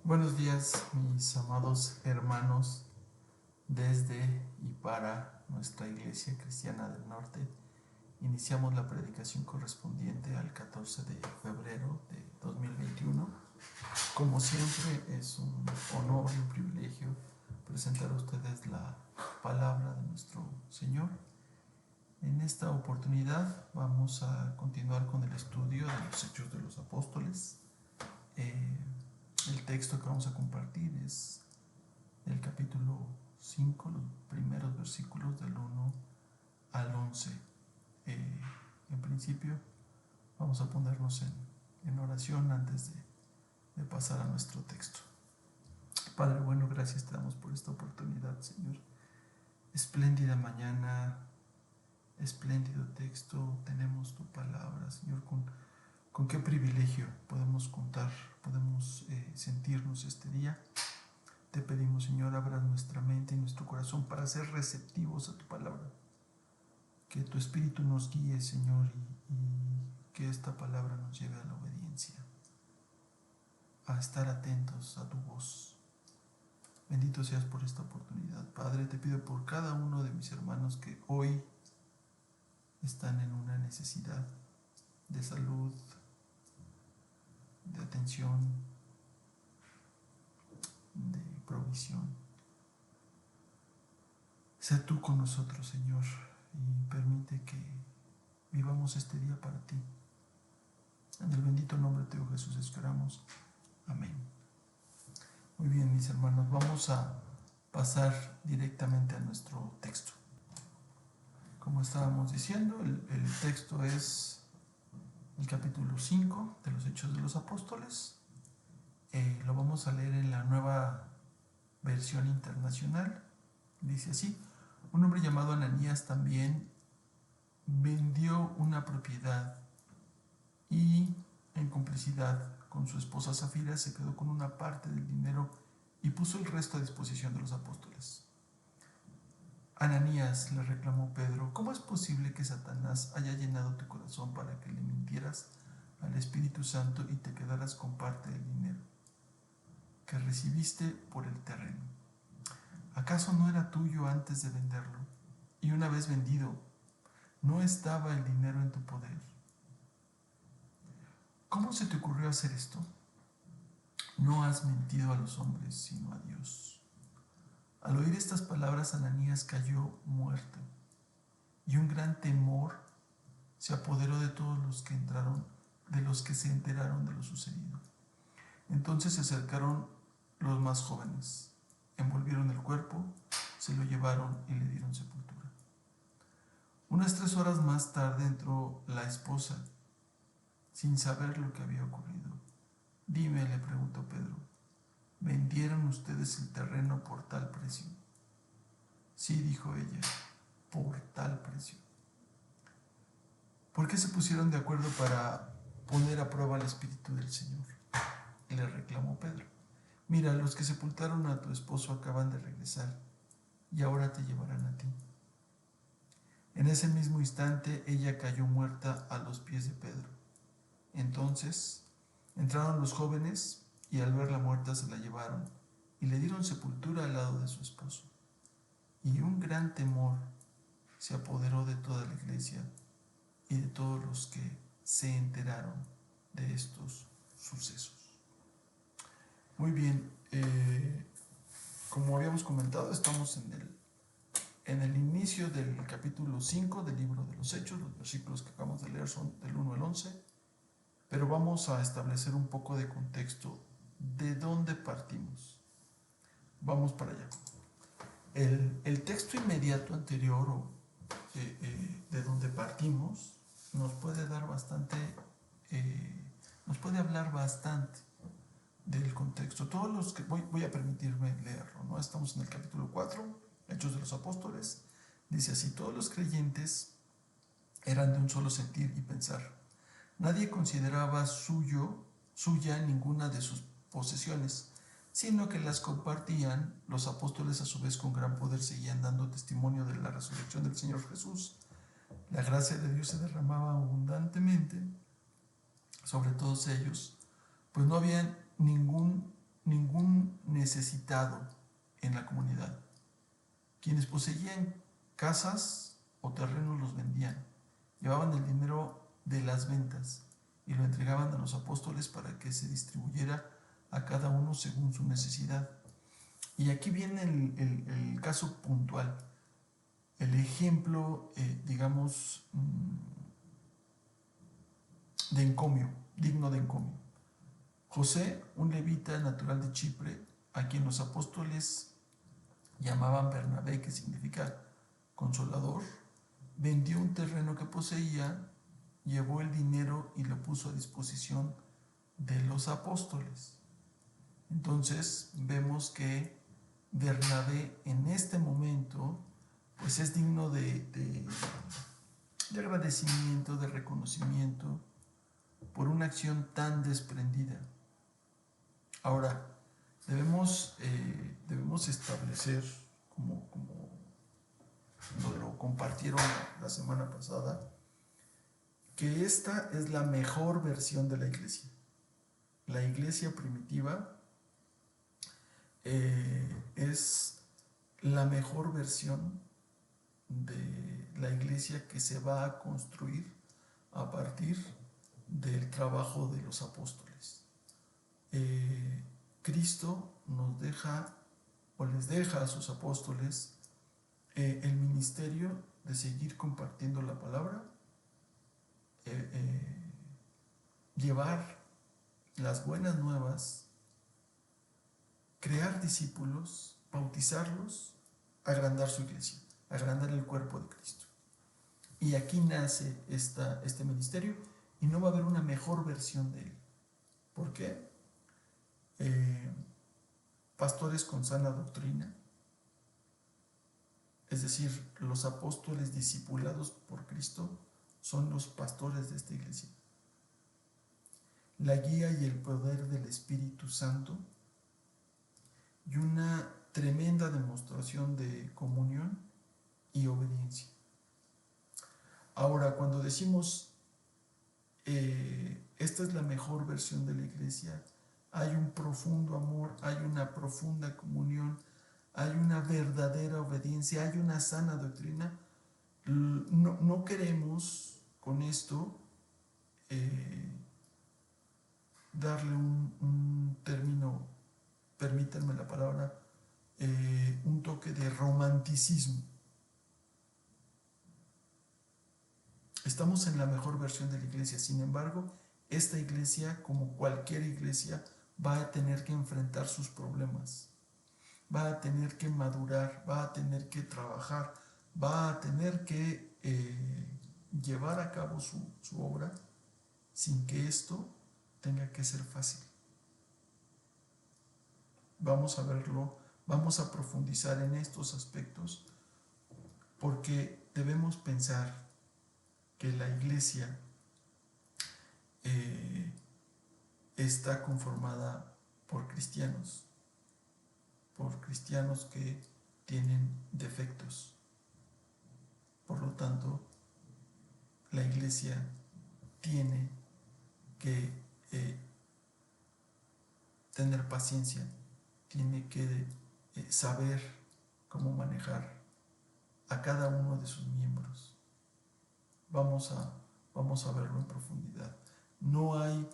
Buenos días, mis amados hermanos, desde y para nuestra Iglesia Cristiana del Norte. Iniciamos la predicación correspondiente al 14 de febrero de 2021. Como siempre, es un honor y un privilegio presentar a ustedes la palabra de nuestro Señor. En esta oportunidad vamos a continuar con el estudio de los Hechos de los Apóstoles. El texto que vamos a compartir es el capítulo 5, los primeros versículos del 1 al 11. En principio vamos a ponernos en oración antes de pasar a nuestro texto. Padre bueno, gracias te damos por esta oportunidad, Señor. Espléndida mañana, espléndido texto, tenemos tu palabra, Señor. Con qué privilegio podemos contar, podemos sentirnos este día. Te pedimos, Señor, abra nuestra mente y nuestro corazón para ser receptivos a tu palabra. Que tu Espíritu nos guíe, Señor, y que esta palabra nos lleve a la obediencia, a estar atentos a tu voz. Bendito seas por esta oportunidad. Padre, te pido por cada uno de mis hermanos que hoy están en una necesidad de salud, de atención, de provisión. Sé tú con nosotros, Señor, y permite que vivamos este día para ti. En el bendito nombre de Teo Jesús esperamos. Amén. Muy bien, mis hermanos, vamos a pasar directamente a nuestro texto. Como estábamos diciendo, el texto es el capítulo 5 de los Hechos de los Apóstoles. Lo vamos a leer en la Nueva Versión Internacional. Dice así: un hombre llamado Ananías también vendió una propiedad y, en complicidad con su esposa Zafira, se quedó con una parte del dinero y puso el resto a disposición de los apóstoles. Ananías, le reclamó Pedro, ¿cómo es posible que Satanás haya llenado tu corazón para que le mintieras al Espíritu Santo y te quedaras con parte del dinero que recibiste por el terreno? ¿Acaso no era tuyo antes de venderlo? Y una vez vendido, ¿no estaba el dinero en tu poder? ¿Cómo se te ocurrió hacer esto? No has mentido a los hombres, sino a Dios. Al oír estas palabras, Ananías cayó muerto, y un gran temor se apoderó de todos los que se enteraron de lo sucedido. Entonces se acercaron los más jóvenes, envolvieron el cuerpo, se lo llevaron y le dieron sepultura. Unas 3 horas más tarde entró la esposa, sin saber lo que había ocurrido. Dime, le preguntó Pedro, ¿vendieron ustedes el terreno por tal precio? Sí, dijo ella, por tal precio. ¿Por qué se pusieron de acuerdo para poner a prueba el Espíritu del Señor? Le reclamó Pedro. Mira, los que sepultaron a tu esposo acaban de regresar y ahora te llevarán a ti. En ese mismo instante ella cayó muerta a los pies de Pedro. Entonces entraron los jóvenes y al verla muerta se la llevaron y le dieron sepultura al lado de su esposo. Y un gran temor se apoderó de toda la iglesia y de todos los que se enteraron de estos sucesos. Muy bien, como habíamos comentado, estamos en el inicio del capítulo 5 del libro de los Hechos. Los versículos que acabamos de leer son del 1 al 11, pero vamos a establecer un poco de contexto de dónde partimos. Vamos para allá. El texto inmediato anterior de donde partimos nos puede dar bastante, nos puede hablar bastante del contexto. Todos los que voy a permitirme leerlo, ¿no? Estamos en el capítulo 4, Hechos de los Apóstoles. Dice así: todos los creyentes eran de un solo sentir y pensar. Nadie consideraba suya ninguna de sus posesiones, sino que las compartían. Los apóstoles a su vez con gran poder seguían dando testimonio de la resurrección del Señor Jesús. La gracia de Dios se derramaba abundantemente sobre todos ellos, pues no había ninguno necesitado en la comunidad. Quienes poseían casas o terrenos los vendían, llevaban el dinero de las ventas y lo entregaban a los apóstoles para que se distribuyera a cada uno según su necesidad. Y aquí viene el caso puntual, el ejemplo, digamos, de encomio, digno de encomio. José, un levita natural de Chipre, a quien los apóstoles llamaban Bernabé, que significa consolador, vendió un terreno que poseía, llevó el dinero y lo puso a disposición de los apóstoles. Entonces vemos que Bernabé en este momento pues es digno de agradecimiento, de reconocimiento por una acción tan desprendida. Ahora, debemos establecer, como nos lo compartieron la semana pasada, que esta es la mejor versión de la iglesia. La iglesia primitiva es la mejor versión de la iglesia que se va a construir a partir del trabajo de los apóstoles. Cristo nos deja o les deja a sus apóstoles el ministerio de seguir compartiendo la palabra, llevar las buenas nuevas, crear discípulos, bautizarlos, agrandar su iglesia, agrandar el cuerpo de Cristo. Y aquí nace este ministerio y no va a haber una mejor versión de él. ¿Por qué? Pastores con sana doctrina, es decir, los apóstoles discipulados por Cristo son los pastores de esta iglesia. La guía y el poder del Espíritu Santo y una tremenda demostración de comunión y obediencia. Ahora, cuando decimos esta es la mejor versión de la iglesia, hay un profundo amor, hay una profunda comunión, hay una verdadera obediencia, hay una sana doctrina. No queremos con esto darle un término, permítanme la palabra, un toque de romanticismo. Estamos en la mejor versión de la iglesia, sin embargo, esta iglesia, como cualquier iglesia, va a tener que enfrentar sus problemas, va a tener que madurar, va a tener que trabajar, va a tener que llevar a cabo su obra sin que esto tenga que ser fácil. Vamos a verlo, vamos a profundizar en estos aspectos porque debemos pensar que la iglesia está conformada por cristianos que tienen defectos. Por lo tanto, la iglesia tiene que tener paciencia, tiene que saber cómo manejar a cada uno de sus miembros. Vamos a verlo en profundidad. No hay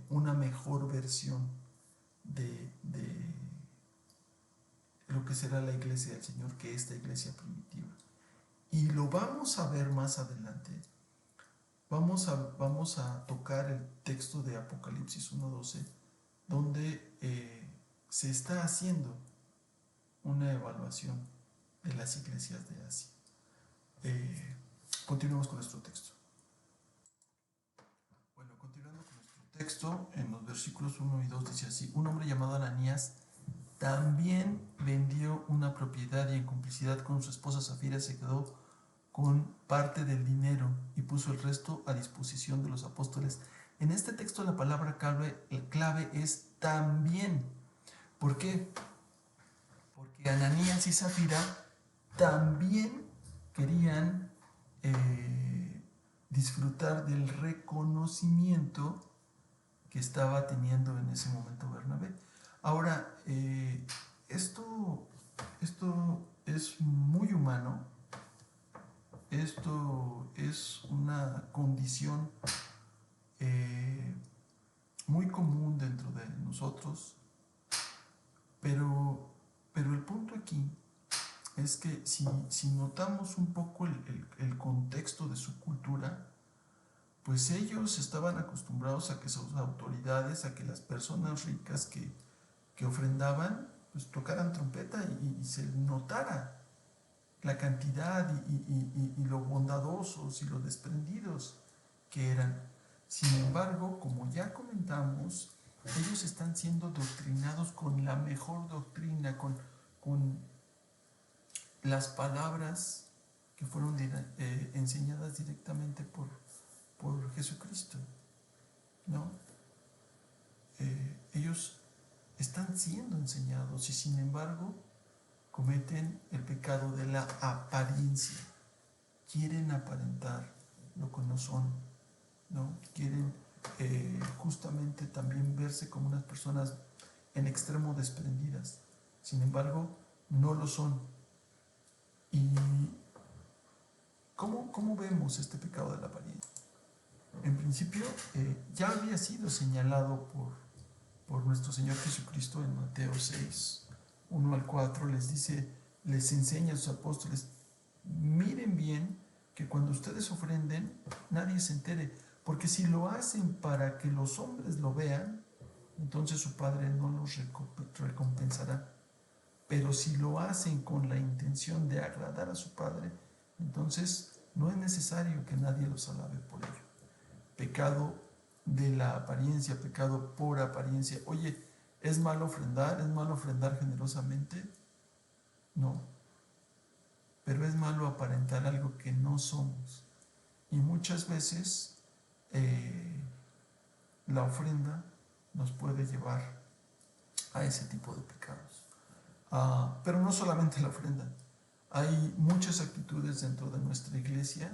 una mejor versión de lo que será la iglesia del Señor que esta iglesia primitiva. Y lo vamos a ver más adelante. Vamos a tocar el texto de Apocalipsis 1:12, donde se está haciendo una evaluación de las iglesias de Asia. Continuemos con nuestro texto. Bueno, continuando con nuestro texto, en los versículos 1 y 2 dice así: un hombre llamado Ananías también vendió una propiedad y en complicidad con su esposa Zafira se quedó con parte del dinero y puso el resto a disposición de los apóstoles. En este texto la palabra clave es también. ¿Por qué? Porque Ananías y Zafira también querían disfrutar del reconocimiento que estaba teniendo en ese momento Bernabé. Ahora, esto es muy humano, esto es una condición eh, muy común dentro de nosotros, pero el punto aquí es que si notamos un poco el contexto de su cultura, pues ellos estaban acostumbrados a que sus autoridades, a que las personas ricas que ofrendaban, pues tocaran trompeta y se notara la cantidad y lo bondadosos y lo desprendidos que eran. Sin embargo, como ya comentamos, ellos están siendo doctrinados con la mejor doctrina, con las palabras que fueron enseñadas directamente por Jesucristo, ¿no? Ellos están siendo enseñados y sin embargo cometen el pecado de la apariencia. Quieren aparentar lo que no son, ¿no? Quieren justamente también verse como unas personas en extremo desprendidas. Sin embargo, no lo son. ¿Y cómo vemos este pecado de la apariencia? En principio, ya había sido señalado por nuestro Señor Jesucristo en Mateo 6, 1 al 4, les enseña a sus apóstoles, miren bien que cuando ustedes ofrenden, nadie se entere, porque si lo hacen para que los hombres lo vean, entonces su Padre no los recompensará. Pero si lo hacen con la intención de agradar a su Padre, entonces no es necesario que nadie los alabe por ello. Pecado de la apariencia, pecado por apariencia. Oye, ¿es malo ofrendar? ¿Es malo ofrendar generosamente? No. Pero es malo aparentar algo que no somos. Y muchas veces la ofrenda nos puede llevar a ese tipo de pecados. Pero no solamente la ofrenda. Hay muchas actitudes dentro de nuestra iglesia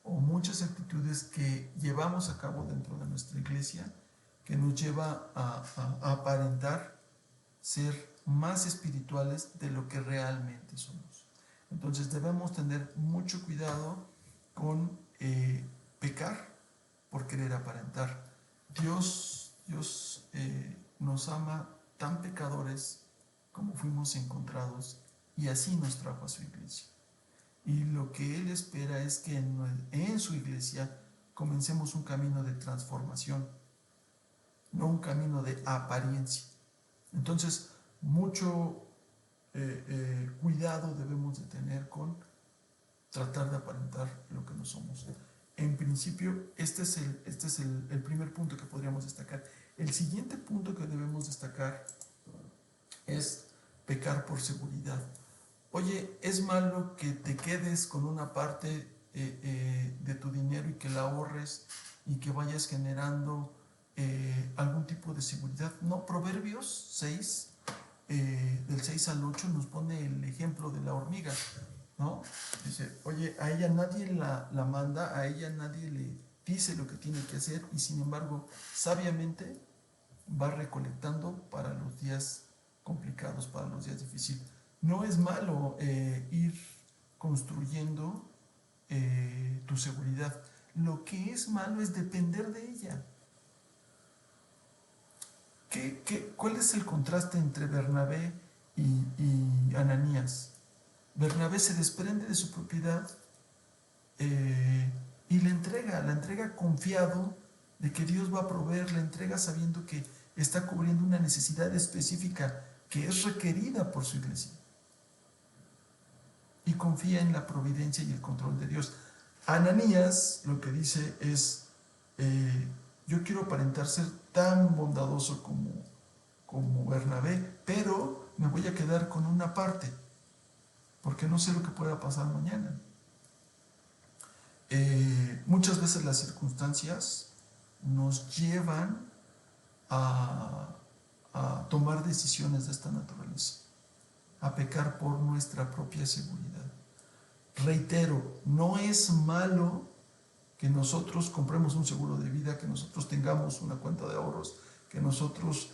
o muchas actitudes que llevamos a cabo dentro de nuestra iglesia que nos lleva a aparentar ser más espirituales de lo que realmente somos. Entonces debemos tener mucho cuidado con pecar por querer aparentar. Dios nos ama tan pecadores como fuimos encontrados y así nos trajo a su iglesia. Y lo que Él espera es que en su iglesia comencemos un camino de transformación, no un camino de apariencia. Entonces, mucho cuidado debemos de tener con tratar de aparentar lo que no somos. En principio, este es el primer punto que podríamos destacar. El siguiente punto que debemos destacar es pecar por seguridad. Oye, ¿es malo que te quedes con una parte de tu dinero y que la ahorres y que vayas generando algún tipo de seguridad? No, Proverbios 6, del 6 al 8 nos pone el ejemplo de la hormiga, ¿no? Dice, oye, a ella nadie la manda, a ella nadie le dice lo que tiene que hacer y sin embargo, sabiamente va recolectando para los días complicados, para los días difíciles. No es malo ir construyendo tu seguridad. Lo que es malo es depender de ella. ¿Cuál es el contraste entre Bernabé y Ananías? Bernabé se desprende de su propiedad y la entrega confiado de que Dios va a proveer, la entrega sabiendo que está cubriendo una necesidad específica que es requerida por su iglesia. Y confía en la providencia y el control de Dios. Ananías lo que dice es, yo quiero aparentar ser tan bondadoso como Bernabé, pero me voy a quedar con una parte, porque no sé lo que pueda pasar mañana. Muchas veces las circunstancias nos llevan a tomar decisiones de esta naturaleza, a pecar por nuestra propia seguridad. Reitero, no es malo que nosotros compremos un seguro de vida, que nosotros tengamos una cuenta de ahorros, que nosotros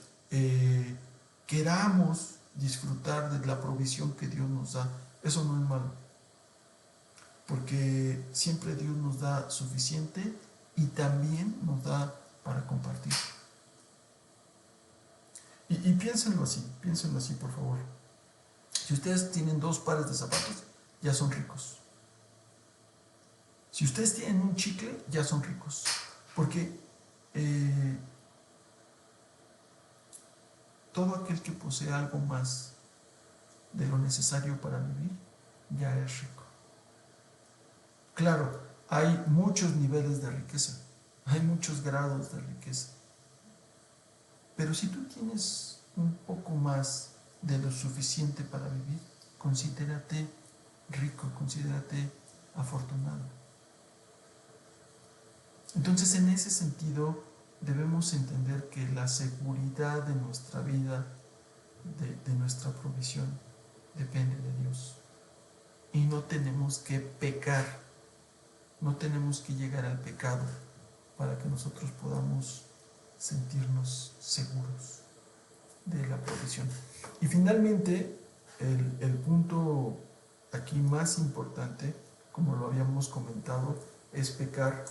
queramos disfrutar de la provisión que Dios nos da. Eso no es malo, porque siempre Dios nos da suficiente y también nos da para compartir. Y piénsenlo así, por favor. Si ustedes tienen 2 pares de zapatos, ya son ricos. Si ustedes tienen un chicle, ya son ricos. Porque todo aquel que posee algo más de lo necesario para vivir, ya es rico. Claro, hay muchos niveles de riqueza, hay muchos grados de riqueza. Pero si tú tienes un poco más de lo suficiente para vivir, considérate rico, considérate afortunado. Entonces, en ese sentido, debemos entender que la seguridad de nuestra vida, de nuestra provisión, depende de Dios. Y no tenemos que pecar, no tenemos que llegar al pecado para que nosotros podamos sentirnos seguros de la provisión. Y finalmente, el punto aquí más importante, como lo habíamos comentado, es pecar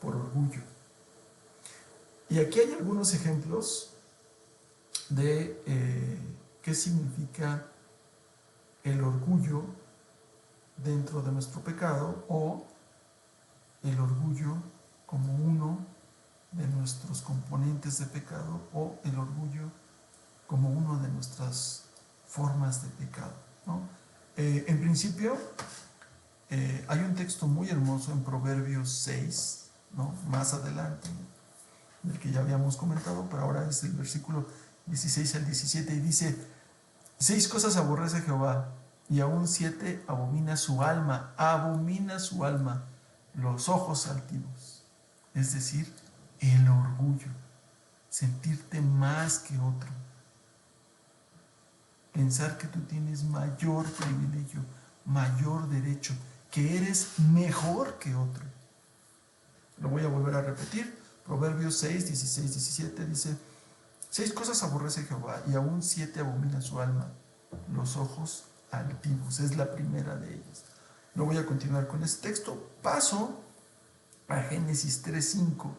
por orgullo. Y aquí hay algunos ejemplos de qué significa el orgullo dentro de nuestro pecado, o el orgullo como uno de nuestros componentes de pecado, o el orgullo como una de nuestras formas de pecado, ¿no? En principio, hay un texto muy hermoso en Proverbios 6, ¿no? Más adelante, del que ya habíamos comentado, pero ahora es el versículo 16 al 17, y dice: 6 cosas aborrece Jehová, y aún 7 abomina su alma, los ojos altivos, es decir, el orgullo, sentirte más que otro, pensar que tú tienes mayor privilegio, mayor derecho, que eres mejor que otro. Lo voy a volver a repetir. Proverbios 6, 16, 17 dice: 6 cosas aborrece Jehová, y aún 7 abomina su alma, los ojos altivos. Es la primera de ellas. No voy a continuar con este texto. Paso a Génesis 3:5,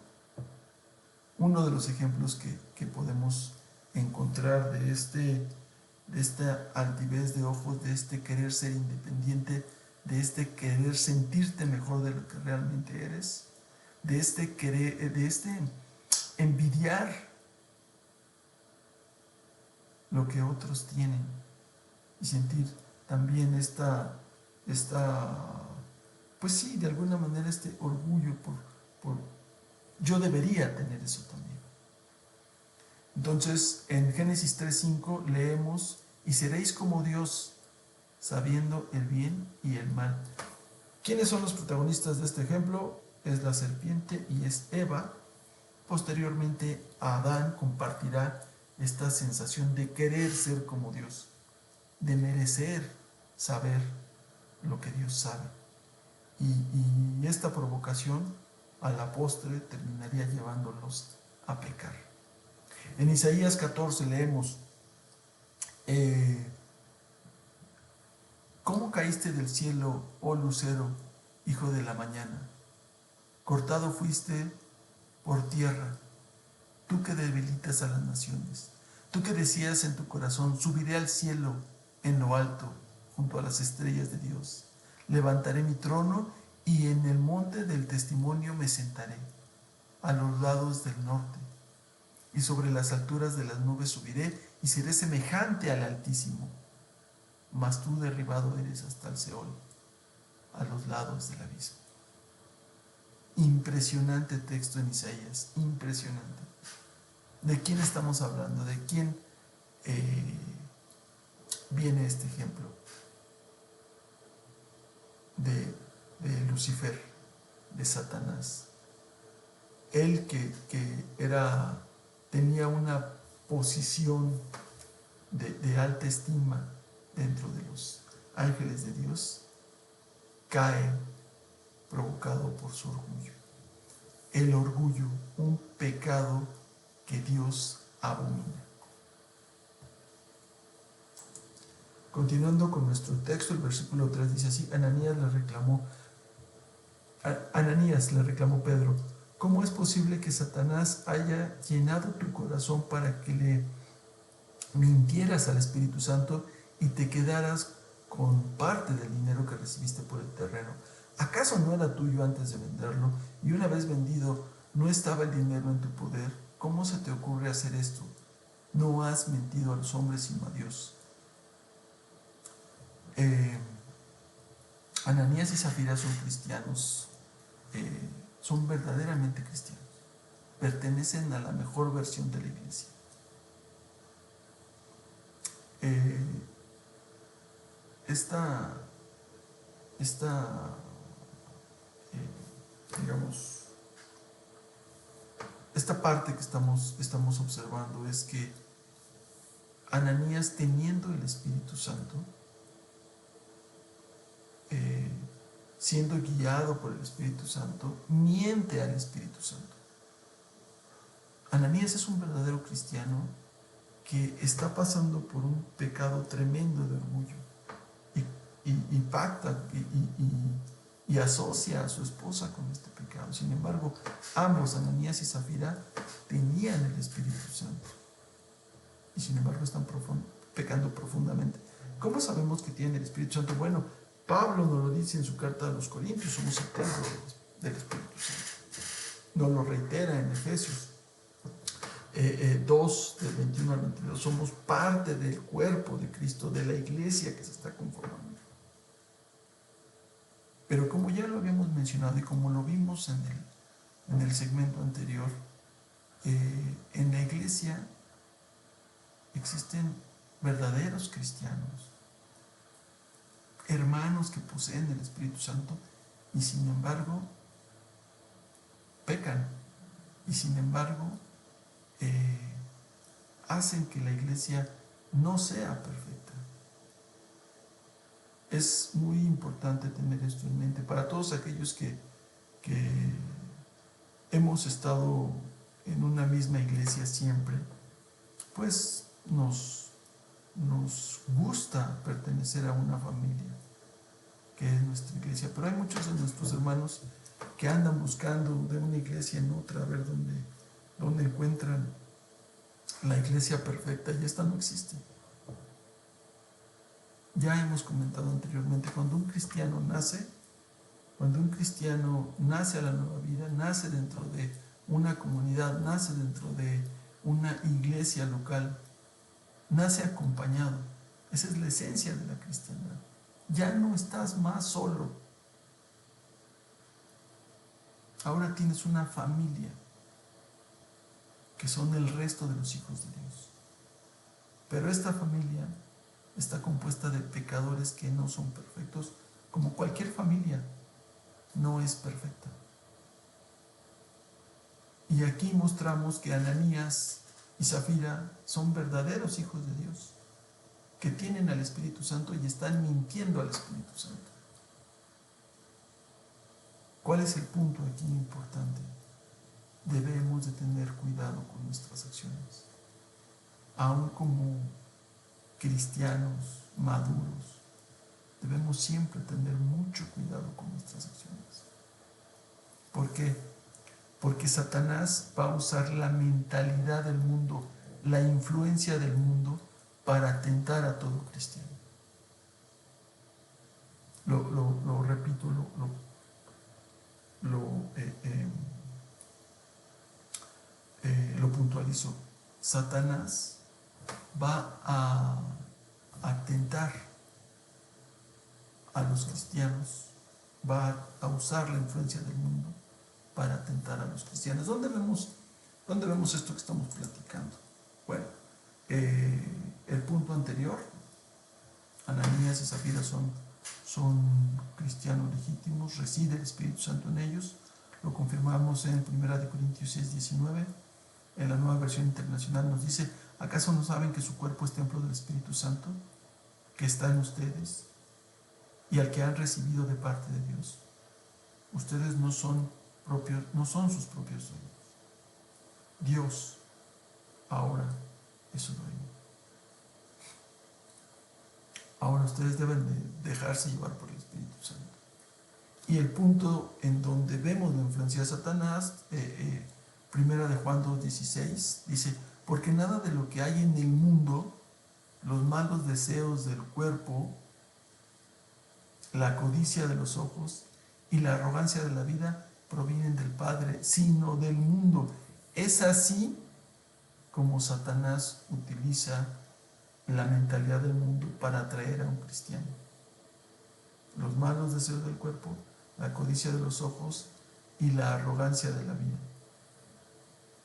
uno de los ejemplos que podemos encontrar de esta altivez de ojos, de este querer ser independiente, de este querer sentirte mejor de lo que realmente eres, de este querer, de este envidiar lo que otros tienen, y sentir también pues sí, de alguna manera este orgullo por yo debería tener eso también. Entonces, en Génesis 3:5 leemos: y seréis como Dios, sabiendo el bien y el mal. ¿Quiénes son los protagonistas de este ejemplo? Es la serpiente y es Eva. Posteriormente, Adán compartirá esta sensación de querer ser como Dios, de merecer saber lo que Dios sabe. Y esta provocación a la postre terminaría llevándolos a pecar. En Isaías 14 leemos: ¿cómo caíste del cielo, oh lucero, hijo de la mañana? Cortado fuiste por tierra, tú que debilitas a las naciones, tú que decías en tu corazón: subiré al cielo en lo alto, junto a las estrellas de Dios. Levantaré mi trono y en el monte del testimonio me sentaré, a los lados del norte, y sobre las alturas de las nubes subiré y seré semejante al Altísimo. Mas tú derribado eres hasta el Seol, a los lados del abismo. Impresionante texto en Isaías, impresionante. ¿De quién estamos hablando? ¿De quién viene este ejemplo? De Lucifer, de Satanás. Él que tenía una posición de alta estima dentro de los ángeles de Dios, cae provocado por su orgullo. El orgullo, un pecado que Dios abomina. Continuando con nuestro texto, el versículo 3 dice así: Ananías le reclamó Pedro: ¿cómo es posible que Satanás haya llenado tu corazón para que le mintieras al Espíritu Santo y te quedaras con parte del dinero que recibiste por el terreno? ¿Acaso no era tuyo antes de venderlo? Y una vez vendido, ¿no estaba el dinero en tu poder? ¿Cómo se te ocurre hacer esto? No has mentido a los hombres sino a Dios. Ananías y Zafira son cristianos, son verdaderamente cristianos, pertenecen a la mejor versión de la iglesia. Esta parte que estamos observando es que Ananías, teniendo el Espíritu Santo, siendo guiado por el Espíritu Santo, miente al Espíritu Santo. Ananías es un verdadero cristiano que está pasando por un pecado tremendo de orgullo y pacta y asocia a su esposa con este pecado. Sin embargo, ambos, Ananías y Zafira, tenían el Espíritu Santo y sin embargo están pecando profundamente. ¿Cómo sabemos que tienen el Espíritu Santo? Bueno, Pablo nos lo dice en su carta a los Corintios: somos el templo del Espíritu Santo. Nos lo reitera en Efesios 2, del 21 al 22. Somos parte del cuerpo de Cristo, de la iglesia que se está conformando. Pero como ya lo habíamos mencionado y como lo vimos en el segmento anterior, en la iglesia existen verdaderos cristianos, hermanos que poseen el Espíritu Santo y sin embargo pecan y sin embargo hacen que la iglesia no sea perfecta. Es muy importante tener esto en mente para todos aquellos que hemos estado en una misma iglesia siempre. Pues nos gusta pertenecer a una familia que es nuestra iglesia, pero hay muchos de nuestros hermanos que andan buscando de una iglesia en otra a ver dónde encuentran la iglesia perfecta, y esta no existe. Ya hemos comentado anteriormente, cuando un cristiano nace a la nueva vida, nace dentro de una comunidad, nace dentro de una iglesia local, nace acompañado. Esa es la esencia de la cristiandad. Ya no estás más solo. Ahora tienes una familia que son el resto de los hijos de Dios. Pero esta familia está compuesta de pecadores que no son perfectos, como cualquier familia no es perfecta. Y aquí mostramos que Ananías y Zafira son verdaderos hijos de Dios, que tienen al Espíritu Santo y están mintiendo al Espíritu Santo. ¿Cuál es el punto aquí importante? Debemos de tener cuidado con nuestras acciones. Aún como cristianos maduros, debemos siempre tener mucho cuidado con nuestras acciones. ¿Por qué? Porque Satanás va a usar la mentalidad del mundo, la influencia del mundo, para tentar a todo cristiano. Lo repito, lo puntualizo. Satanás va a tentar a los cristianos, va a usar la influencia del mundo para tentar a los cristianos. ¿Dónde vemos esto que estamos platicando? Bueno, el punto anterior, Ananías y Zafira son cristianos legítimos, reside el Espíritu Santo en ellos. Lo confirmamos en 1 Corintios 6, 19. En la Nueva Versión Internacional nos dice: ¿acaso no saben que su cuerpo es templo del Espíritu Santo, que está en ustedes y al que han recibido de parte de Dios? Ustedes no son sus propios dueños. Dios ahora es su dueño. Ahora ustedes deben de dejarse llevar por el Espíritu Santo. Y el punto en donde vemos la influencia de Satanás, primera de Juan 2:16, dice, porque nada de lo que hay en el mundo, los malos deseos del cuerpo, la codicia de los ojos y la arrogancia de la vida provienen del Padre, sino del mundo. Es así como Satanás utiliza la mentalidad del mundo para atraer a un cristiano. Los malos deseos del cuerpo, la codicia de los ojos y la arrogancia de la vida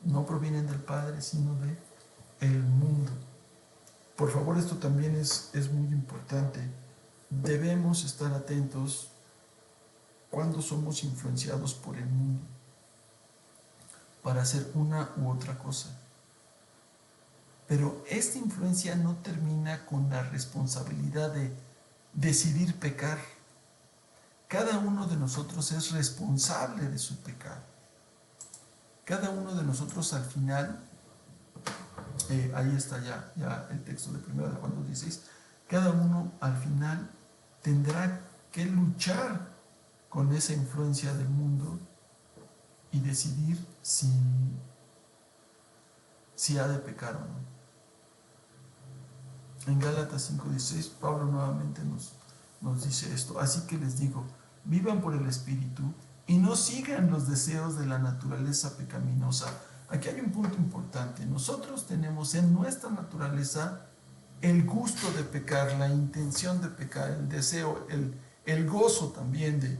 no provienen del Padre, sino de el mundo. Por favor, esto también es muy importante. Debemos estar atentos cuando somos influenciados por el mundo para hacer una u otra cosa. Pero esta influencia no termina con la responsabilidad de decidir pecar. Cada uno de nosotros es responsable de su pecado. Cada uno de nosotros al final, ahí está ya el texto de 1 de Juan 2:16, cada uno al final tendrá que luchar con esa influencia del mundo y decidir si ha de pecar o no. En Gálatas 5:16, Pablo nuevamente nos dice esto. Así que les digo, vivan por el Espíritu y no sigan los deseos de la naturaleza pecaminosa. Aquí hay un punto importante. Nosotros tenemos en nuestra naturaleza el gusto de pecar, la intención de pecar, el deseo, el gozo también de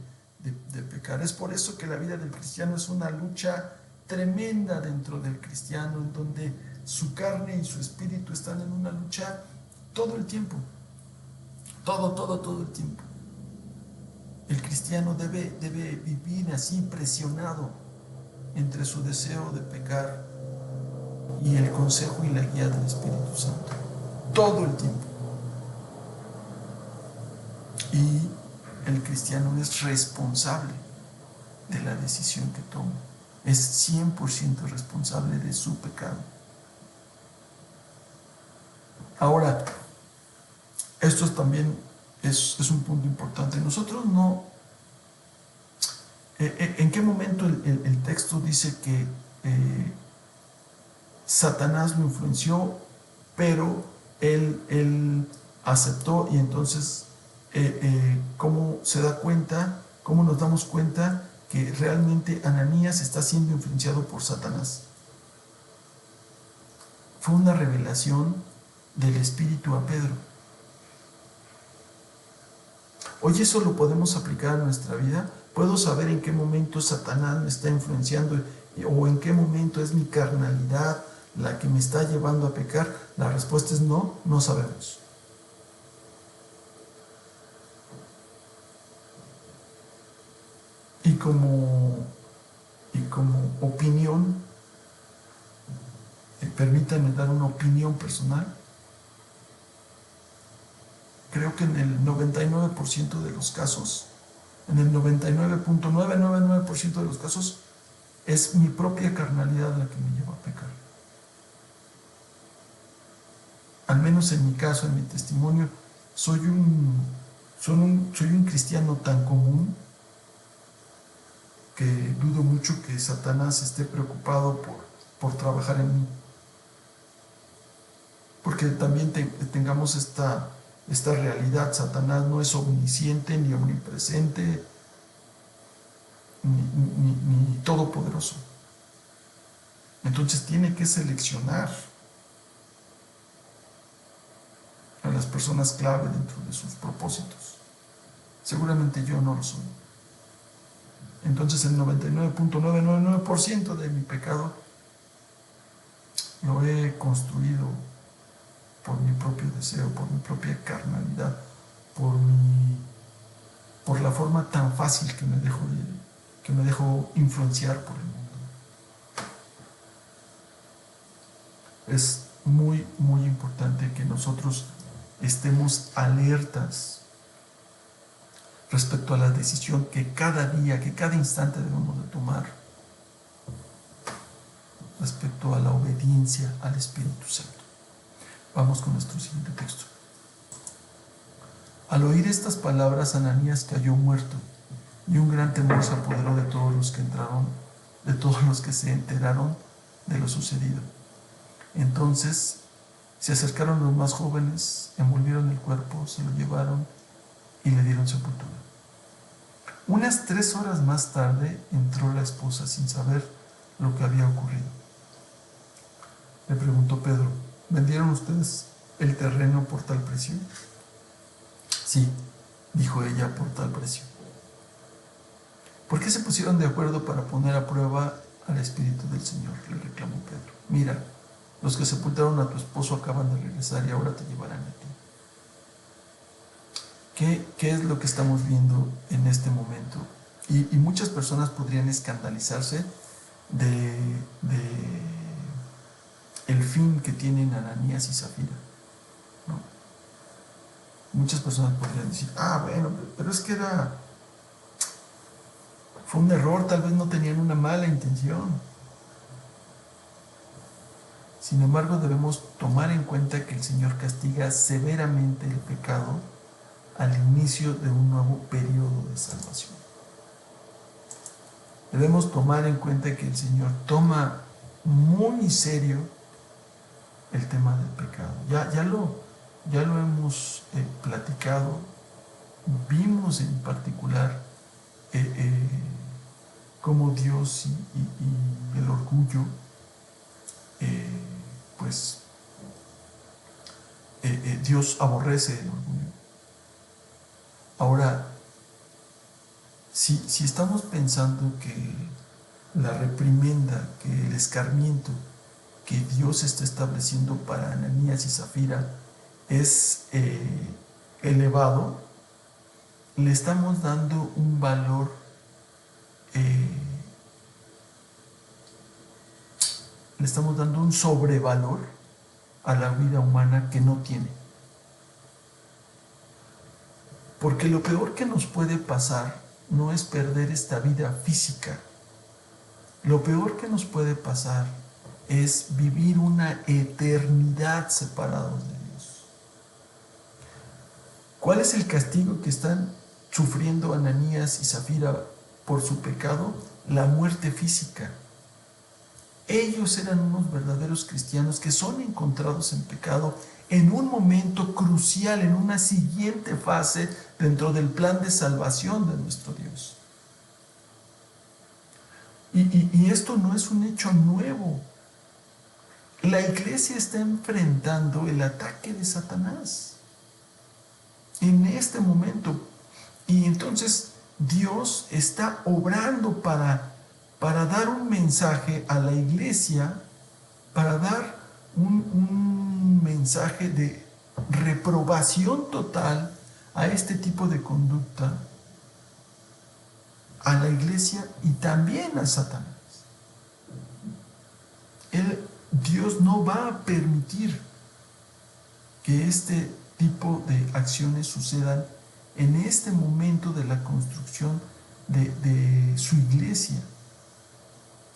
pecar. Es por eso que la vida del cristiano es una lucha tremenda dentro del cristiano, en donde su carne y su espíritu están en una lucha todo el tiempo. Todo el tiempo. El cristiano debe vivir así presionado entre su deseo de pecar y el consejo y la guía del Espíritu Santo. Todo el tiempo. Y el cristiano es responsable de la decisión que toma. Es 100% responsable de su pecado. Ahora, esto también es un punto importante. Nosotros no... ¿En qué momento el texto dice que Satanás lo influenció, pero él aceptó? Y entonces, ¿cómo se da cuenta? ¿Cómo nos damos cuenta que realmente Ananías está siendo influenciado por Satanás? Fue una revelación del Espíritu a Pedro. Hoy eso lo podemos aplicar a nuestra vida. ¿Puedo saber en qué momento Satanás me está influenciando o en qué momento es mi carnalidad la que me está llevando a pecar? La respuesta es no sabemos. Y como opinión, permítanme dar una opinión personal. Creo que en el 99% de los casos, en el 99.999% de los casos, es mi propia carnalidad la que me lleva a pecar. Al menos en mi caso, en mi testimonio, soy un cristiano tan común que dudo mucho que Satanás esté preocupado por trabajar en mí. Porque también tengamos esta realidad. Satanás no es omnisciente, ni omnipresente, ni todopoderoso. Entonces tiene que seleccionar a las personas clave dentro de sus propósitos. Seguramente yo no lo soy. Entonces el 99.999% de mi pecado lo he construido por mi propio deseo, por mi propia carnalidad, por la forma tan fácil que me dejo influenciar por el mundo. Es muy, muy importante que nosotros estemos alertas respecto a la decisión que cada día, que cada instante debemos de tomar respecto a la obediencia al Espíritu Santo. Vamos con nuestro siguiente texto. Al oír estas palabras, Ananías cayó muerto, y un gran temor se apoderó de todos los que entraron, de todos los que se enteraron de lo sucedido. Entonces se acercaron los más jóvenes, envolvieron el cuerpo, se lo llevaron y le dieron sepultura. Unas 3 horas más tarde entró la esposa sin saber lo que había ocurrido. Le preguntó Pedro: ¿vendieron ustedes el terreno por tal precio? Sí, dijo ella, por tal precio. ¿Por qué se pusieron de acuerdo para poner a prueba al Espíritu del Señor?, le reclamó Pedro. Mira, los que sepultaron a tu esposo acaban de regresar y ahora te llevarán a ti. ¿Qué es lo que estamos viendo en este momento? Y muchas personas podrían escandalizarse de el fin que tienen Ananías y Zafira, ¿no? Muchas personas podrían decir: bueno, pero es que fue un error, tal vez no tenían una mala intención. Sin embargo, debemos tomar en cuenta que el Señor castiga severamente el pecado al inicio de un nuevo periodo de salvación. Debemos tomar en cuenta que el Señor toma muy serio el tema del pecado. Ya lo hemos platicado. Vimos en particular cómo Dios y el orgullo Dios aborrece el orgullo. Ahora, si estamos pensando que la reprimenda, que el escarmiento que Dios está estableciendo para Ananías y Zafira es elevado, le estamos dando un valor le estamos dando un sobrevalor a la vida humana que no tiene. Porque lo peor que nos puede pasar no es perder esta vida física. Lo peor que nos puede pasar es vivir una eternidad separados de Dios. ¿Cuál es el castigo que están sufriendo Ananías y Zafira por su pecado? La muerte física. Ellos eran unos verdaderos cristianos que son encontrados en pecado en un momento crucial, en una siguiente fase dentro del plan de salvación de nuestro Dios. Y esto no es un hecho nuevo. La iglesia está enfrentando el ataque de Satanás en este momento. Y entonces Dios está obrando para dar un mensaje a la iglesia, para dar un mensaje de reprobación total a este tipo de conducta, a la iglesia y también a Satanás. Dios no va a permitir que este tipo de acciones sucedan en este momento de la construcción de su iglesia.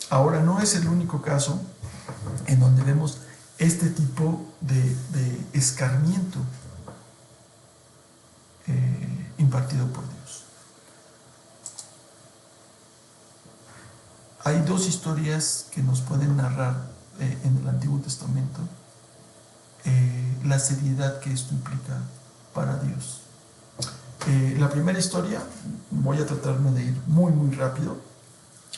Ahora, no es el único caso en donde vemos este tipo de escarmiento impartido por Dios. Hay 2 historias que nos pueden narrar en el Antiguo Testamento la seriedad que esto implica para Dios. La primera historia, voy a tratarme de ir muy rápido,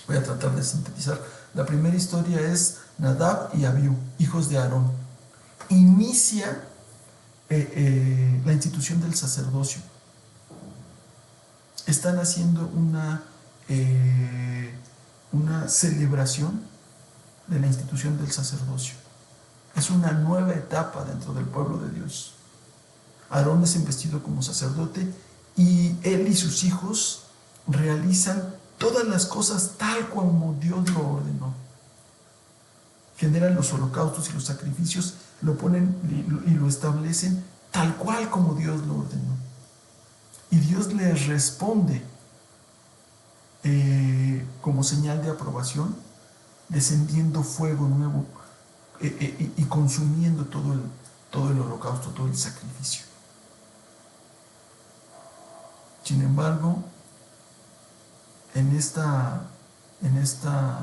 voy a tratar de sintetizar. La primera historia es Nadab y Abiú, hijos de Aarón. Inicia la institución del sacerdocio. Están haciendo una celebración de la institución del sacerdocio. Es una nueva etapa dentro del pueblo de Dios. Aarón es investido como sacerdote y él y sus hijos realizan todas las cosas tal como Dios lo ordenó. Generan los holocaustos y los sacrificios, lo ponen y lo establecen tal cual como Dios lo ordenó. Y Dios les responde como señal de aprobación, descendiendo fuego nuevo y consumiendo todo el holocausto, todo el sacrificio. Sin embargo, en esta, en esta,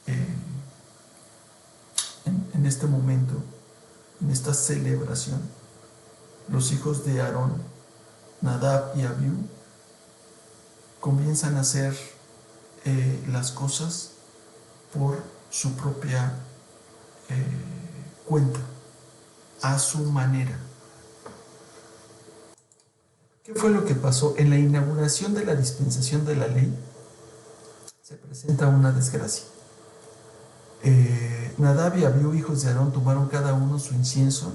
eh, en este momento, en esta celebración, los hijos de Aarón, Nadab y Abiú, comienzan a hacer las cosas por su propia cuenta, a su manera. ¿Qué fue lo que pasó? En la inauguración de la dispensación de la ley se presenta una desgracia. Nadab y Abiú, hijos de Aarón, tomaron cada uno su incienso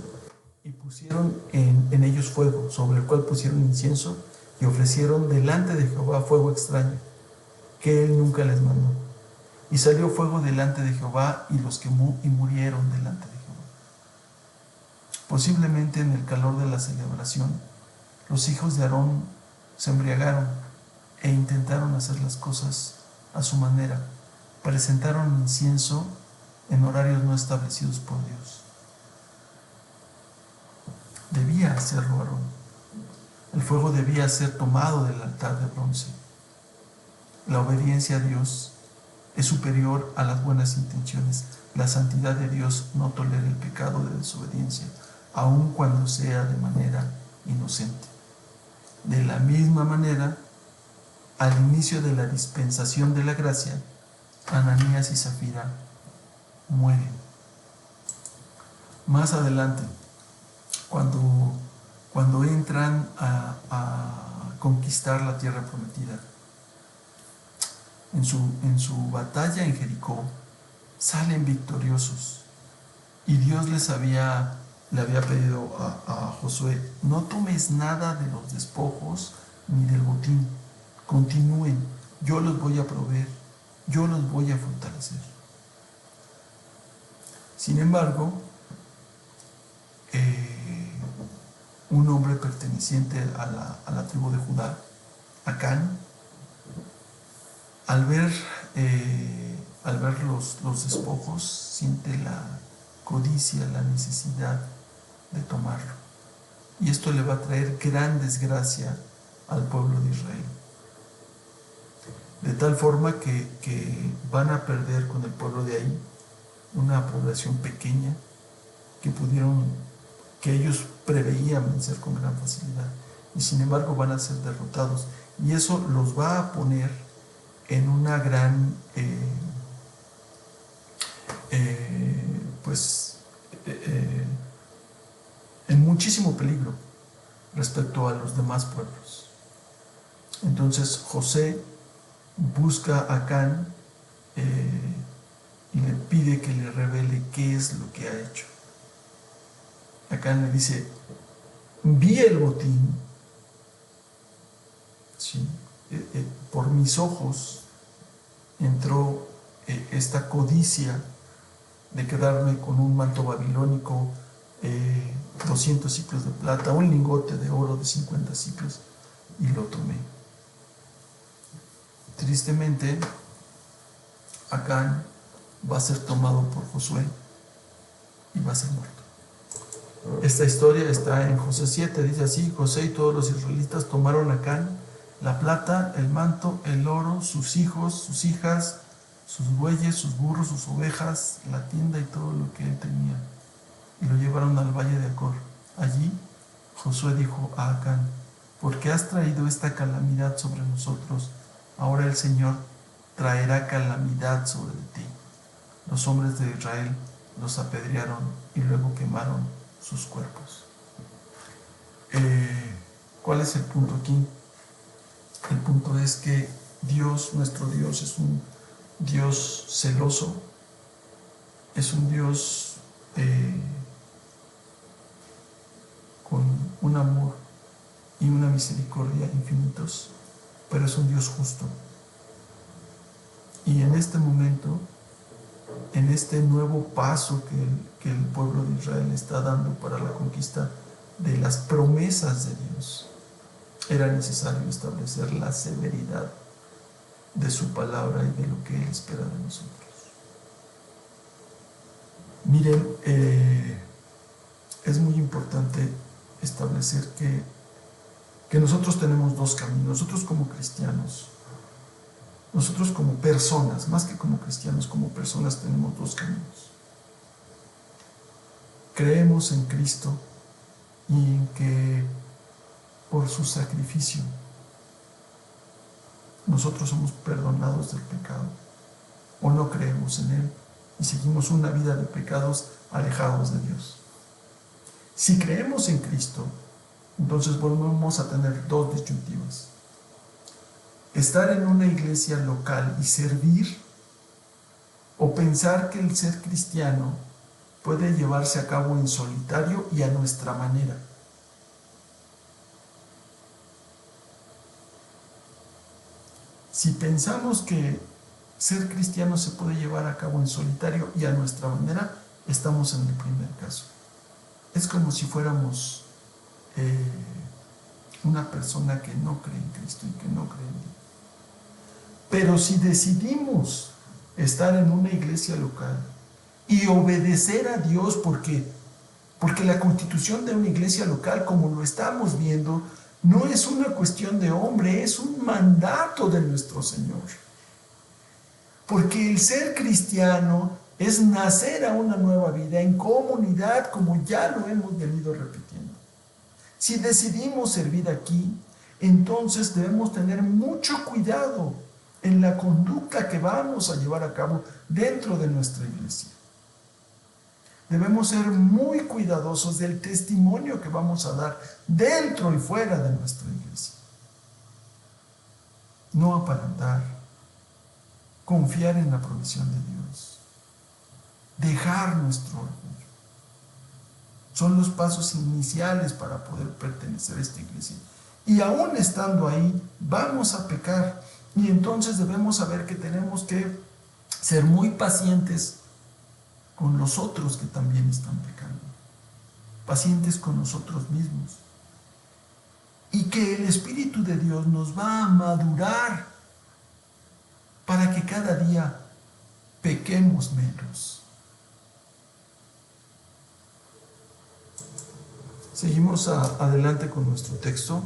y pusieron en ellos fuego, sobre el cual pusieron incienso y ofrecieron delante de Jehová fuego extraño, que él nunca les mandó. Y salió fuego delante de Jehová y los quemó y murieron delante de Jehová. Posiblemente en el calor de la celebración, los hijos de Aarón se embriagaron e intentaron hacer las cosas a su manera. Presentaron incienso en horarios no establecidos por Dios. Debía hacerlo Aarón. El fuego debía ser tomado del altar de bronce. La obediencia a Dios es superior a las buenas intenciones. La santidad de Dios no tolera el pecado de desobediencia, aun cuando sea de manera inocente. De la misma manera, al inicio de la dispensación de la gracia, Ananías y Zafira mueren. Más adelante, cuando entran a conquistar la tierra prometida, en su batalla en Jericó, salen victoriosos. Y Dios le había pedido a Josué: no tomes nada de los despojos ni del botín, continúen, yo los voy a proveer, yo los voy a fortalecer. Sin embargo, un hombre perteneciente a la tribu de Judá, Acán, al ver los despojos, siente la codicia, la necesidad de tomarlo. Y esto le va a traer gran desgracia al pueblo de Israel. De tal forma que van a perder con el pueblo de ahí una población pequeña que ellos preveían vencer con gran facilidad. Y sin embargo van a ser derrotados. Y eso los va a poner en una gran en muchísimo peligro respecto a los demás pueblos. Entonces José busca a Acán y le pide que le revele qué es lo que ha hecho. Acán le dice: vi el botín, ¿sí? Por mis ojos entró esta codicia de quedarme con un manto babilónico, 200 ciclos de plata, un lingote de oro de 50 ciclos, y lo tomé. Tristemente, Acán va a ser tomado por Josué y va a ser muerto. Esta historia está en Josué 7, dice así: José y todos los israelitas tomaron a Acán la plata, el manto, el oro, sus hijos, sus hijas, sus bueyes, sus burros, sus ovejas, la tienda y todo lo que él tenía, y lo llevaron al valle de Acor. Allí Josué dijo a Acán: ¿por qué has traído esta calamidad sobre nosotros? Ahora el Señor traerá calamidad sobre ti. Los hombres de Israel los apedrearon y luego quemaron sus cuerpos. ¿Cuál es el punto aquí? El punto es que Dios, nuestro Dios, es un Dios celoso, es un Dios con un amor y una misericordia infinitos, pero es un Dios justo. Y en este momento, en este nuevo paso que el pueblo de Israel está dando para la conquista de las promesas de Dios, era necesario establecer la severidad de su palabra y de lo que Él espera de nosotros. Miren, es muy importante establecer que que nosotros tenemos dos caminos. Nosotros como cristianos, nosotros como personas, más que como cristianos, como personas tenemos dos caminos. Creemos en Cristo y en que por su sacrificio nosotros somos perdonados del pecado, o no creemos en Él y seguimos una vida de pecados alejados de Dios. Si creemos en Cristo, entonces volvemos a tener dos disyuntivas: estar en una iglesia local y servir, o pensar que el ser cristiano puede llevarse a cabo en solitario y a nuestra manera. Si pensamos que ser cristiano se puede llevar a cabo en solitario y a nuestra manera, estamos en el primer caso. Es como si fuéramos una persona que no cree en Cristo y que no cree en Dios. Pero si decidimos estar en una iglesia local y obedecer a Dios, porque la constitución de una iglesia local, como lo estamos viendo, no es una cuestión de hombre, es un mandato de nuestro Señor. Porque el ser cristiano es nacer a una nueva vida en comunidad, como ya lo hemos venido repitiendo. Si decidimos servir aquí, entonces debemos tener mucho cuidado en la conducta que vamos a llevar a cabo dentro de nuestra iglesia. Debemos ser muy cuidadosos del testimonio que vamos a dar dentro y fuera de nuestra iglesia. No aparentar, confiar en la provisión de Dios, dejar nuestro orgullo. Son los pasos iniciales para poder pertenecer a esta iglesia. Y aún estando ahí, vamos a pecar. Y entonces debemos saber que tenemos que ser muy pacientes con los otros que también están pecando, pacientes con nosotros mismos, y que el Espíritu de Dios nos va a madurar para que cada día pequemos menos. Seguimos adelante con nuestro texto.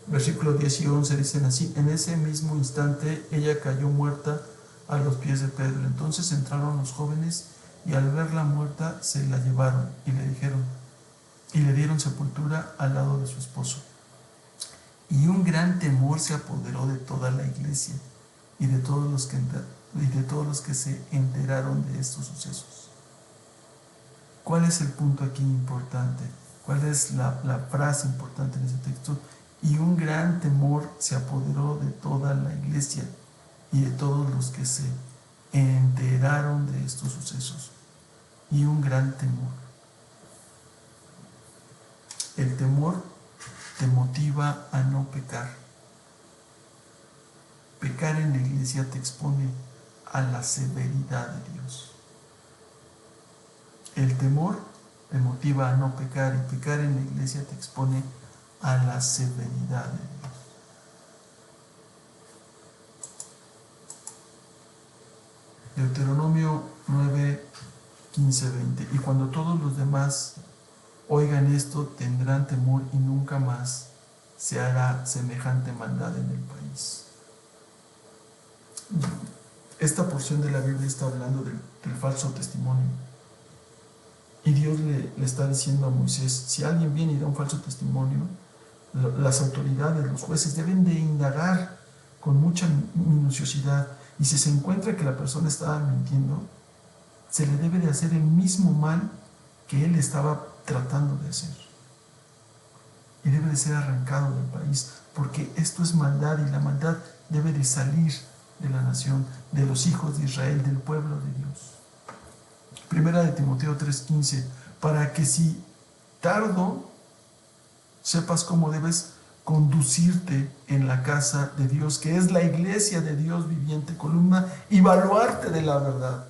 Versículos 10 y 11 dicen así: en ese mismo instante ella cayó muerta a los pies de Pedro. Entonces entraron los jóvenes y al verla muerta se la llevaron y le dieron sepultura al lado de su esposo. Y un gran temor se apoderó de toda la iglesia y de todos los que se enteraron de estos sucesos. ¿Cuál es el punto aquí importante? ¿Cuál es la frase importante en ese texto? Y un gran temor se apoderó de toda la iglesia y de todos los que se enteraron de estos sucesos. Y un gran temor. El temor te motiva a no pecar. Pecar en la iglesia te expone a la severidad de Dios. El temor te motiva a no pecar, y pecar en la iglesia te expone a la severidad de Dios. Deuteronomio 9, 15, 20. Y cuando todos los demás oigan esto, tendrán temor y nunca más se hará semejante maldad en el país. Esta porción de la Biblia está hablando del falso testimonio. Y Dios le está diciendo a Moisés: si alguien viene y da un falso testimonio, las autoridades, los jueces deben de indagar con mucha minuciosidad. Y si se encuentra que la persona estaba mintiendo, se le debe de hacer el mismo mal que él estaba tratando de hacer. Y debe de ser arrancado del país, porque esto es maldad, y la maldad debe de salir de la nación, de los hijos de Israel, del pueblo de Dios. Primera de Timoteo 3:15, para que si tardo, sepas cómo debes conducirte en la casa de Dios, que es la iglesia de Dios viviente, columna y baluarte de la verdad.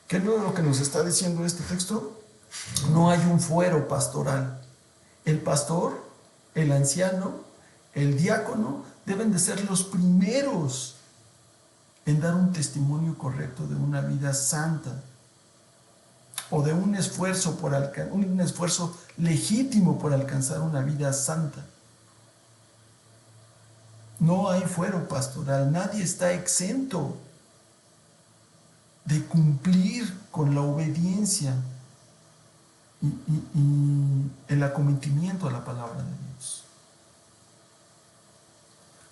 ¿Qué es lo que nos está diciendo este texto? No hay un fuero pastoral. El pastor, el anciano, el diácono deben de ser los primeros en dar un testimonio correcto de una vida santa. o de un esfuerzo legítimo por alcanzar una vida santa. No hay fuero pastoral, nadie está exento de cumplir con la obediencia y el acometimiento a la palabra de Dios.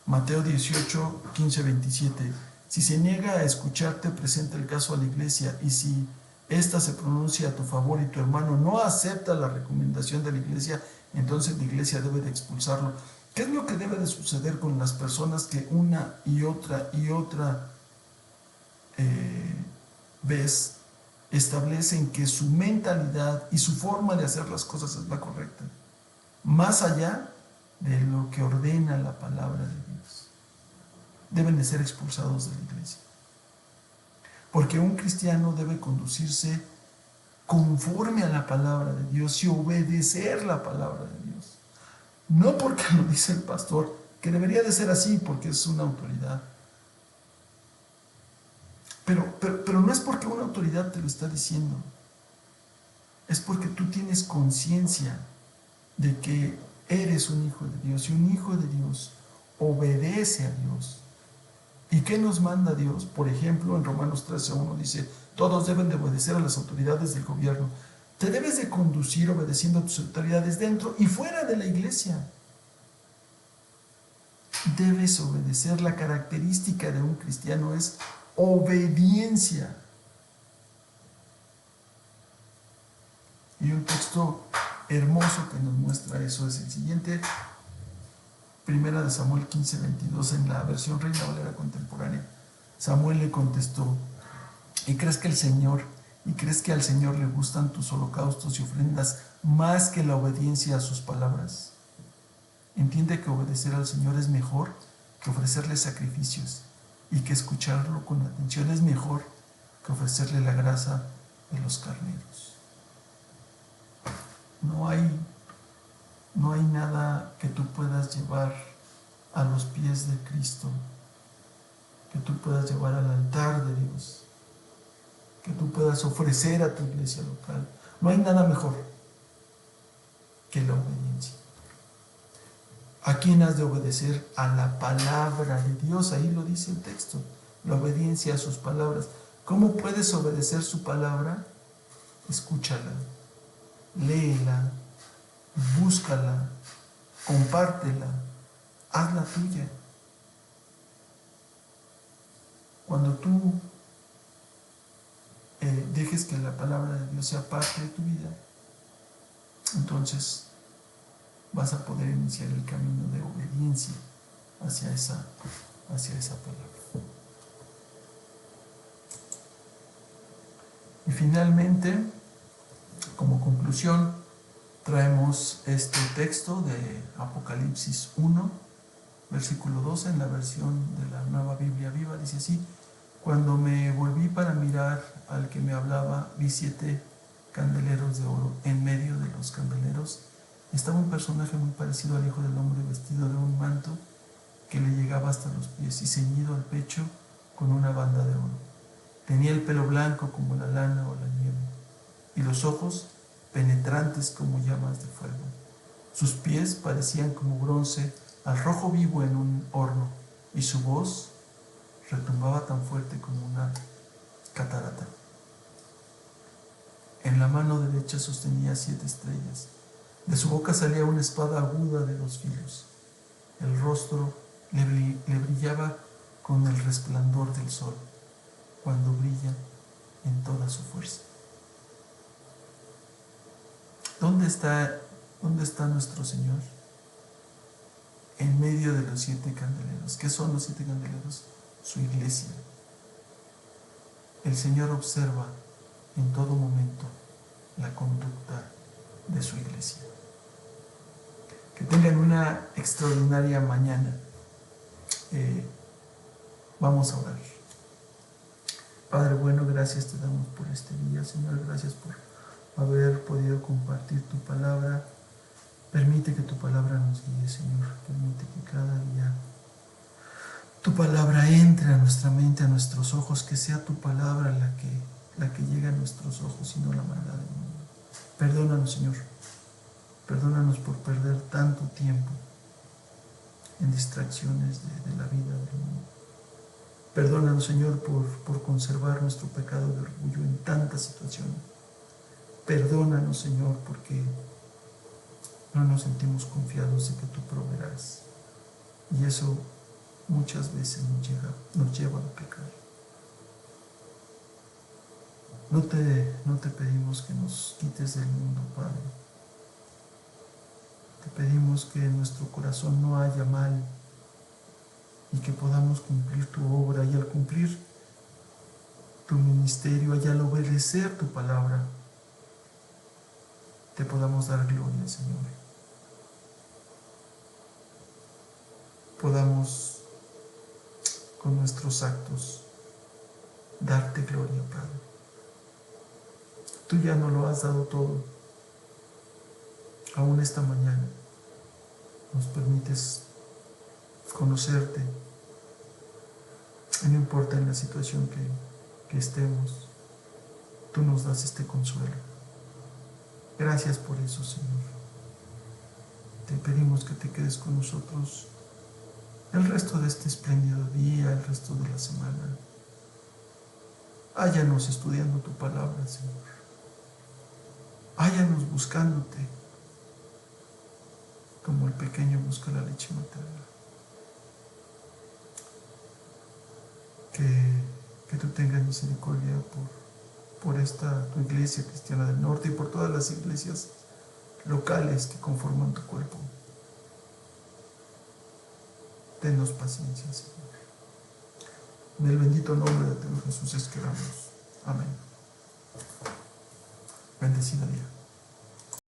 Mateo 18, 15, 27. Si se niega a escucharte, presenta el caso a la iglesia, y si ésta se pronuncia a tu favor y tu hermano no acepta la recomendación de la iglesia, entonces la iglesia debe de expulsarlo. ¿Qué es lo que debe de suceder con las personas que una y otra vez establecen que su mentalidad y su forma de hacer las cosas es la correcta, más allá de lo que ordena la palabra de Dios? Deben de ser expulsados de la iglesia, porque un cristiano debe conducirse conforme a la palabra de Dios y obedecer la palabra de Dios, no porque lo dice el pastor, que debería de ser así porque es una autoridad, pero no es porque una autoridad te lo está diciendo, es porque tú tienes conciencia de que eres un hijo de Dios, y un hijo de Dios obedece a Dios. ¿Y qué nos manda Dios? Por ejemplo, en Romanos 13:1 dice: todos deben de obedecer a las autoridades del gobierno. Te debes de conducir obedeciendo a tus autoridades dentro y fuera de la iglesia. Debes obedecer. La característica de un cristiano es obediencia. Y un texto hermoso que nos muestra eso es el siguiente: Primera de Samuel 15:22, en la versión Reina Valera contemporánea. Samuel le contestó: ¿y crees que al Señor le gustan tus holocaustos y ofrendas más que la obediencia a sus palabras? Entiende que obedecer al Señor es mejor que ofrecerle sacrificios, y que escucharlo con atención es mejor que ofrecerle la grasa de los carneros. No hay nada que tú puedas llevar a los pies de Cristo, que tú puedas llevar al altar de Dios, que tú puedas ofrecer a tu iglesia local. No hay nada mejor que la obediencia. ¿A quién has de obedecer? A la palabra de Dios. Ahí lo dice el texto, la obediencia a sus palabras. ¿Cómo puedes obedecer su palabra? Escúchala, léela, búscala, compártela, hazla tuya. Cuando tú dejes que la palabra de Dios sea parte de tu vida, entonces vas a poder iniciar el camino de obediencia hacia esa palabra. Y finalmente, como conclusión, traemos este texto de Apocalipsis 1, versículo 12, en la versión de la Nueva Biblia Viva. Dice así: cuando me volví para mirar al que me hablaba, vi 7 candeleros de oro. En medio de los candeleros estaba un personaje muy parecido al Hijo del Hombre, vestido de un manto que le llegaba hasta los pies y ceñido al pecho con una banda de oro. Tenía el pelo blanco como la lana o la nieve, y los ojos penetrantes como llamas de fuego. Sus pies parecían como bronce al rojo vivo en un horno, y su voz retumbaba tan fuerte como una catarata. En la mano derecha sostenía 7 estrellas. De su boca salía una espada aguda de 2 filos. El rostro le brillaba con el resplandor del sol, cuando brilla en toda su fuerza. ¿Dónde está nuestro Señor? En medio de los 7 candeleros. ¿Qué son los 7 candeleros? Su iglesia. El Señor observa en todo momento la conducta de su iglesia. Que tengan una extraordinaria mañana. Vamos a orar. Padre bueno, gracias te damos por este día, Señor. Gracias por haber podido compartir tu palabra. Permite que tu palabra nos guíe, Señor. Permite que cada día tu palabra entre a nuestra mente, a nuestros ojos, que sea tu palabra la que llega a nuestros ojos, sino la maldad del mundo. Perdónanos, Señor. Perdónanos por perder tanto tiempo en distracciones de la vida del mundo. Perdónanos, Señor, por conservar nuestro pecado de orgullo en tantas situaciones. Perdónanos, Señor, porque no nos sentimos confiados de que tú proveerás. Y eso muchas veces nos lleva a pecar. No te pedimos que nos quites del mundo, Padre. Te pedimos que en nuestro corazón no haya mal y que podamos cumplir tu obra, y al cumplir tu ministerio y al obedecer tu palabra, te podamos dar gloria, Señor. Podamos con nuestros actos darte gloria, Padre. Tú ya nos lo has dado todo. Aún esta mañana nos permites conocerte. Y no importa en la situación que estemos, tú nos das este consuelo. Gracias por eso, Señor. Te pedimos que te quedes con nosotros el resto de este espléndido día, el resto de la semana. Hállanos estudiando tu palabra, Señor. Hállanos buscándote, como el pequeño busca la leche materna. Que tú tengas misericordia por esta tu iglesia cristiana del norte y por todas las iglesias locales que conforman tu cuerpo. Denos paciencia, Señor. En el bendito nombre de tu Jesús es que oramos. Amén. Bendecido día.